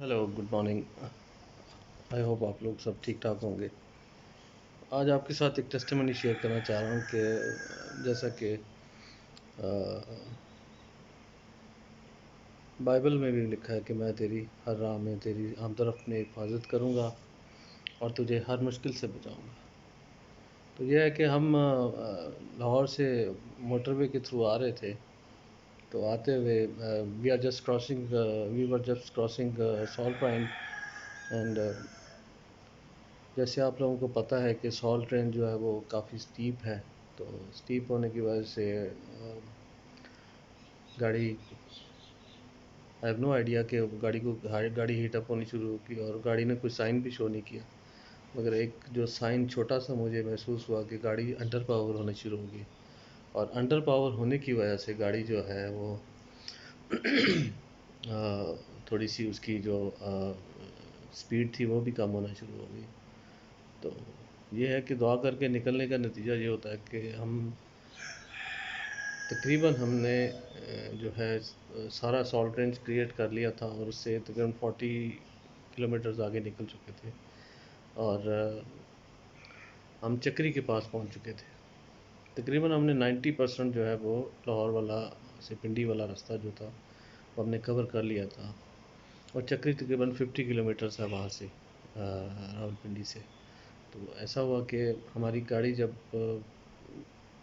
Hello, good morning. I hope आप लोग सब ठीक ठाक होंगे। आज आपके साथ एक टेस्टिमनी शेयर करना चाह रहा हूँ कि जैसा कि बाइबल में भी लिखा है कि मैं तेरी हर राह में तेरी हम तरफ में हिफाजत करूँगा और तुझे हर मुश्किल से बचाऊँगा। तो यह है कि हम लाहौर से मोटरवे के थ्रू आ रहे थे। तो आते हुए we were just crossing salt train and जैसे आप लोगों को पता है कि सॉल्ट ट्रेन जो है वो काफ़ी स्टीप है। तो स्टीप होने की वजह से गाड़ी आई हैव नो आइडिया कि गाड़ी हीट अप होनी शुरू होगी और गाड़ी ने कोई साइन भी शो नहीं किया, मगर एक जो साइन छोटा सा मुझे महसूस हुआ कि गाड़ी अंडर पावर होनी शुरू होगी और अंडर पावर होने की वजह से गाड़ी जो है वो थोड़ी सी उसकी जो स्पीड थी वो भी कम होना शुरू हो गई। तो ये है कि दुआ करके निकलने का नतीजा ये होता है कि तकरीबन हमने जो है सारा सॉल्ट रेंज क्रिएट कर लिया था और उससे तकरीबन 40 किलोमीटर्स आगे निकल चुके थे और हम चक्री के पास पहुंच चुके थे। तकरीबन हमने 90% जो है वो लाहौर वाला से पिंडी वाला रास्ता जो था वो हमने कवर कर लिया था और चक्री तकरीबन 50 किलोमीटर्स है वहाँ से रावलपिंडी से। तो ऐसा हुआ कि हमारी गाड़ी जब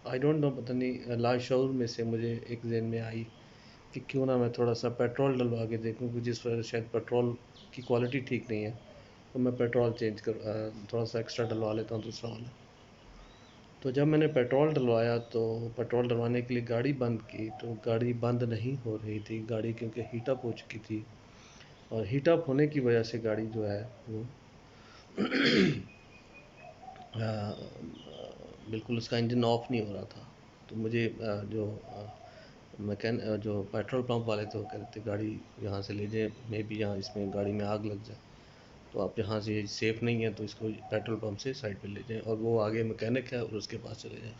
आई डोंट नो, पता नहीं लाशऊर में से मुझे एक जहन में आई कि क्यों ना मैं थोड़ा सा पेट्रोल डलवा के देखूं कि जिस वजह से शायद पेट्रोल की क्वालिटी ठीक नहीं है, तो मैं पेट्रोल थोड़ा सा एक्स्ट्रा डलवा लेता हूँ दूसरा वाला। तो जब मैंने पेट्रोल डलवाया तो पेट्रोल डलवाने के लिए गाड़ी बंद की तो गाड़ी बंद नहीं हो रही थी। गाड़ी क्योंकि हीटअप हो चुकी थी और हीटअप होने की वजह से गाड़ी जो है वो बिल्कुल उसका इंजन ऑफ नहीं हो रहा था। तो मुझे जो पेट्रोल पंप वाले थे वो कह रहे थे गाड़ी यहाँ से ले जाए, मे बी यहाँ इसमें गाड़ी में आग लग जाए, तो आप यहाँ से सेफ़ नहीं है तो इसको पेट्रोल पंप से साइड पे ले जाएं और वो आगे मैकेनिक है और उसके पास चले जाएं।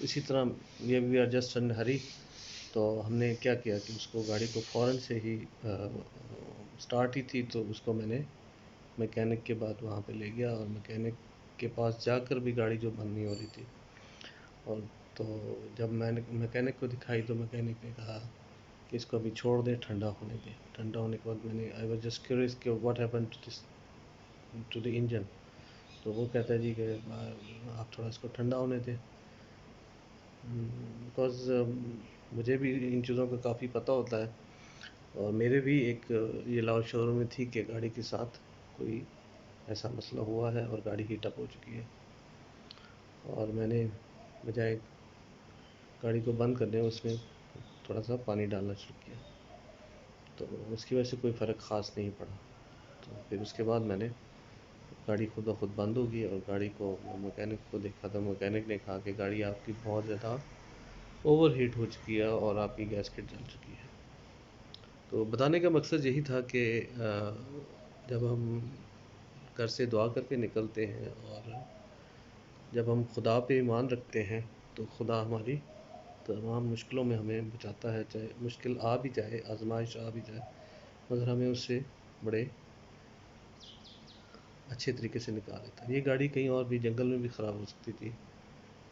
इसी तरह ये वी आर जस्ट इन हरी। तो हमने क्या किया कि उसको गाड़ी को फ़ौरन से ही स्टार्ट ही थी तो उसको मैंने मैकेनिक के बाद वहाँ पे ले गया और मैकेनिक के पास जाकर भी गाड़ी जो बंद नहीं हो रही थी। और तो जब मैंने मैकेनिक को दिखाई तो मैकेनिक ने कहा कि इसको अभी छोड़ दें, ठंडा होने दें। ठंडा होने के बाद मैंने आई वाज जस्ट क्यूरियस कि what happened to the engine. तो वो कहता है जी कि आप थोड़ा इसको ठंडा होने दें, बिकॉज़ मुझे भी इन चीज़ों का काफ़ी पता होता है और मेरे भी एक ये लाहौर शोरूम में थी कि गाड़ी के साथ कोई ऐसा मसला हुआ है और गाड़ी हीट अप हो चुकी है और मैंने बजाय गाड़ी को बंद करने उसमें थोड़ा सा पानी डालना शुरू किया। तो उसकी वजह से कोई फ़र्क ख़ास नहीं पड़ा। तो फिर उसके बाद मैंने गाड़ी खुद ब खुद बंद हो गई और गाड़ी को मैकेनिक को देखा तो मैकेनिक ने कहा कि गाड़ी आपकी बहुत ज़्यादा ओवर हीट हो चुकी है और आपकी गैसकेट जल चुकी है। तो बताने का मकसद यही था कि जब हम घर से दुआ करके निकलते हैं और जब हम खुदा पे ईमान रखते हैं तो खुदा हमारी तमाम मुश्किलों में हमें बचाता है। चाहे मुश्किल आ भी जाए, आजमाइश आ भी जाए, मगर हमें उससे बड़े अच्छे तरीके से निकाल लेता है। ये गाड़ी कहीं और भी जंगल में भी ख़राब हो सकती थी।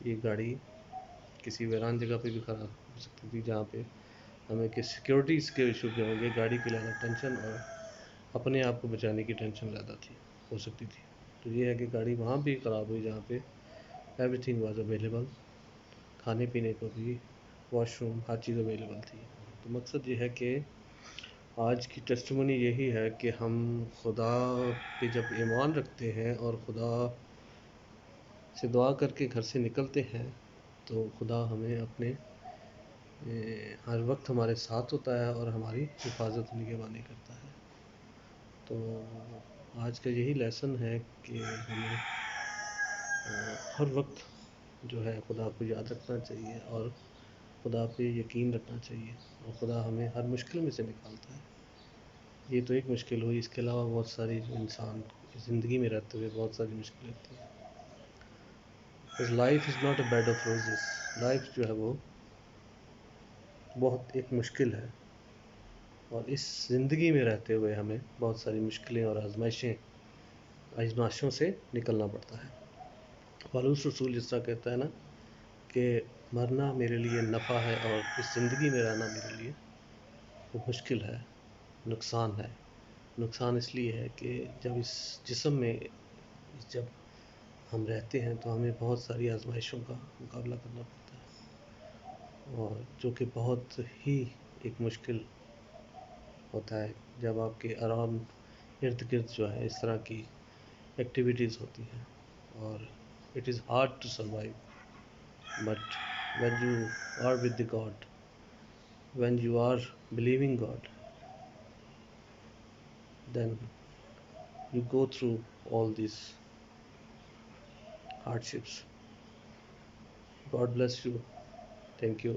ये गाड़ी किसी वीरान जगह पे भी ख़राब हो सकती थी जहाँ पे हमें कि सिक्योरिटीज़ के इशू के होंगे, गाड़ी की ज़्यादा टेंशन और अपने आप को बचाने की टेंशन ज़्यादा थी हो सकती थी। तो ये है कि गाड़ी वहाँ भी ख़राब हुई जहाँ पे एवरीथिंग वाज अवेलेबल, खाने पीने को भी, वॉशरूम, हर चीज़ अवेलेबल थी। तो मकसद ये है कि आज की टेस्टिमनी यही है कि हम खुदा पे जब ईमान रखते हैं और खुदा से दुआ करके घर से निकलते हैं तो खुदा हमें अपने हर वक्त हमारे साथ होता है और हमारी हिफाजत निगहबानी करता है। तो आज का यही लेसन है कि हमें हर वक्त जो है खुदा को याद रखना चाहिए और खुदा पे यकीन रखना चाहिए और खुदा हमें हर मुश्किल में से निकालता है। ये तो एक मुश्किल हुई, इसके अलावा बहुत सारी जो इंसान ज़िंदगी में रहते हुए बहुत सारी मुश्किलें होती हैं। Because life is not a bed of roses. Life जो है वो बहुत एक मुश्किल है اور اس زندگی میں رہتے ہوئے ہمیں بہت ساری مشکلیں اور آزمائشوں سے نکلنا پڑتا ہے. پالوس رسول جس طرح کہتا ہے نا کہ مرنا میرے لیے نفع ہے اور اس زندگی میں رہنا میرے لیے وہ مشکل ہے، نقصان ہے. نقصان اس لیے ہے کہ جب اس جسم میں جب ہم رہتے ہیں تو ہمیں بہت ساری آزمائشوں کا مقابلہ کرنا پڑتا ہے، اور جو کہ بہت ہی ایک مشکل ہوتا ہے جب آپ کے ارد گرد جو ہے اس طرح کی ایکٹیویٹیز ہوتی ہیں. اور it is hard to survive, but when you are with the God, when you are believing God, then you go through all these hardships. God bless you. Thank you.